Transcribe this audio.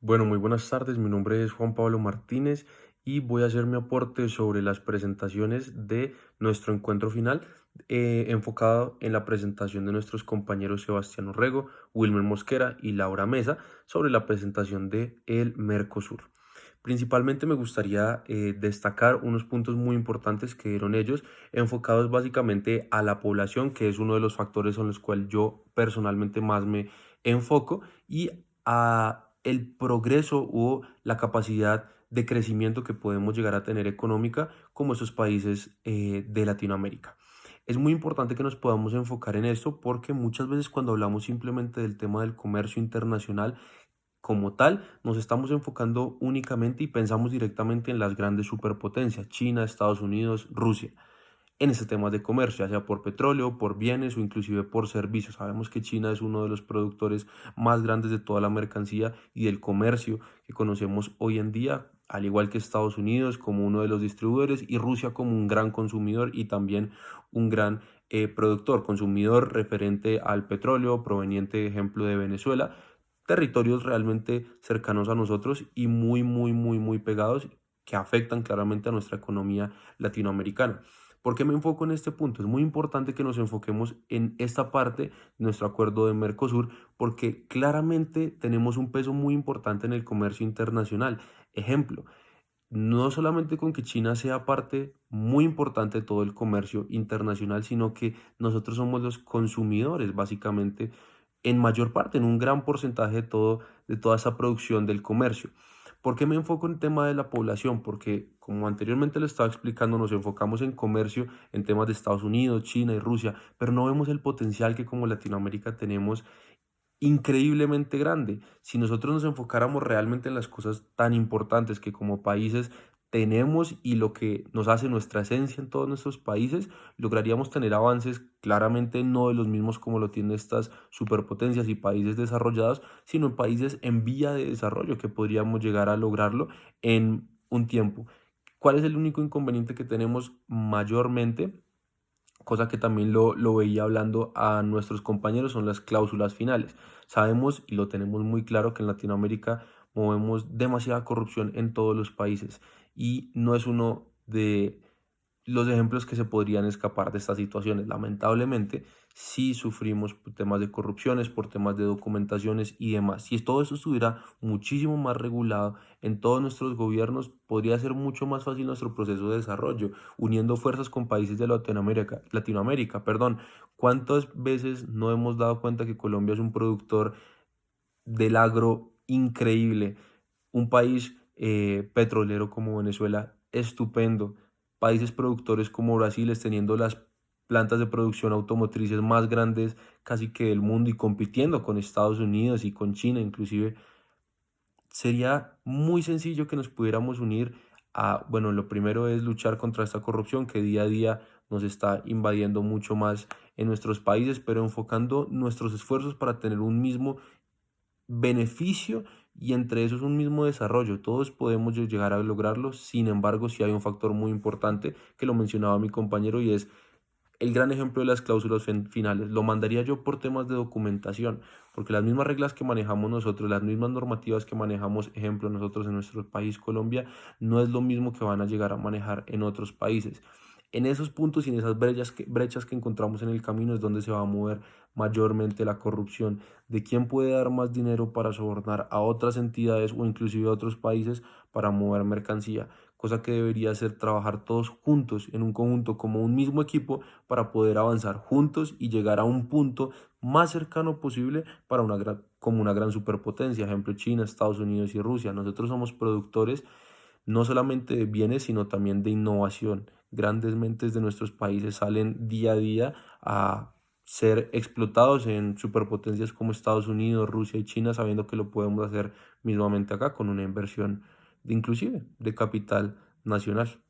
Bueno, muy buenas tardes. Mi nombre es Juan Pablo Martínez y voy a hacer mi aporte sobre las presentaciones de nuestro encuentro final, enfocado en la presentación de nuestros compañeros Sebastián Orrego, Wilmer Mosquera y Laura Mesa sobre la presentación de el Mercosur. Principalmente me gustaría destacar unos puntos muy importantes que dieron ellos, enfocados básicamente a la población, que es uno de los factores en los cuales yo personalmente más me enfoco, y a el progreso o la capacidad de crecimiento que podemos llegar a tener económica como esos países de Latinoamérica. Es muy importante que nos podamos enfocar en esto porque muchas veces cuando hablamos simplemente del tema del comercio internacional, como tal, nos estamos enfocando únicamente y pensamos directamente en las grandes superpotencias, China, Estados Unidos, Rusia, en este tema de comercio, ya sea por petróleo, por bienes o inclusive por servicios. Sabemos que China es uno de los productores más grandes de toda la mercancía y del comercio que conocemos hoy en día, al igual que Estados Unidos como uno de los distribuidores y Rusia como un gran consumidor y también un gran productor, consumidor referente al petróleo proveniente, ejemplo, de Venezuela, territorios realmente cercanos a nosotros y muy pegados que afectan claramente a nuestra economía latinoamericana. ¿Por qué me enfoco en este punto? Es muy importante que nos enfoquemos en esta parte de nuestro acuerdo de Mercosur porque claramente tenemos un peso muy importante en el comercio internacional. Ejemplo, no solamente con que China sea parte muy importante de todo el comercio internacional, sino que nosotros somos los consumidores básicamente en mayor parte, en un gran porcentaje de toda esa producción del comercio. ¿Por qué me enfoco en el tema de la población? Porque, como anteriormente lo estaba explicando, nos enfocamos en comercio en temas de Estados Unidos, China y Rusia, pero no vemos el potencial que como Latinoamérica tenemos increíblemente grande. Si nosotros nos enfocáramos realmente en las cosas tan importantes que como países tenemos y lo que nos hace nuestra esencia en todos nuestros países, lograríamos tener avances claramente no de los mismos como lo tienen estas superpotencias y países desarrollados, sino en países en vía de desarrollo que podríamos llegar a lograrlo en un tiempo. ¿Cuál es el único inconveniente que tenemos mayormente? Cosa que también lo veía hablando a nuestros compañeros, son las cláusulas finales. Sabemos y lo tenemos muy claro que en Latinoamérica movemos demasiada corrupción en todos los países y no es uno de los ejemplos que se podrían escapar de estas situaciones. Lamentablemente, sí sufrimos por temas de corrupciones, por temas de documentaciones y demás. Si todo eso estuviera muchísimo más regulado en todos nuestros gobiernos, podría ser mucho más fácil nuestro proceso de desarrollo, uniendo fuerzas con países de Latinoamérica, perdón. ¿Cuántas veces no hemos dado cuenta que Colombia es un productor del agro increíble? Un país petrolero como Venezuela, estupendo. Países productores como Brasil, teniendo las plantas de producción automotrices más grandes casi que del mundo y compitiendo con Estados Unidos y con China inclusive. Sería muy sencillo que nos pudiéramos unir a, bueno, lo primero es luchar contra esta corrupción que día a día nos está invadiendo mucho más en nuestros países, pero enfocando nuestros esfuerzos para tener un mismo beneficio y entre esos un mismo desarrollo. Todos podemos llegar a lograrlo, sin embargo, sí hay un factor muy importante que lo mencionaba mi compañero y es el gran ejemplo de las cláusulas finales. Lo mandaría yo por temas de documentación, porque las mismas reglas que manejamos nosotros, las mismas normativas que manejamos, ejemplo, nosotros en nuestro país, Colombia, no es lo mismo que van a llegar a manejar en otros países. En esos puntos y en esas brechas que encontramos en el camino es donde se va a mover mayormente la corrupción, de quién puede dar más dinero para sobornar a otras entidades o inclusive a otros países para mover mercancía, cosa que debería ser trabajar todos juntos en un conjunto como un mismo equipo para poder avanzar juntos y llegar a un punto más cercano posible para como una gran superpotencia, ejemplo China, Estados Unidos y Rusia. Nosotros somos productores no solamente de bienes, sino también de innovación. Grandes mentes de nuestros países salen día a día a ser explotados en superpotencias como Estados Unidos, Rusia y China, sabiendo que lo podemos hacer mismamente acá con una inversión de inclusive de capital nacional.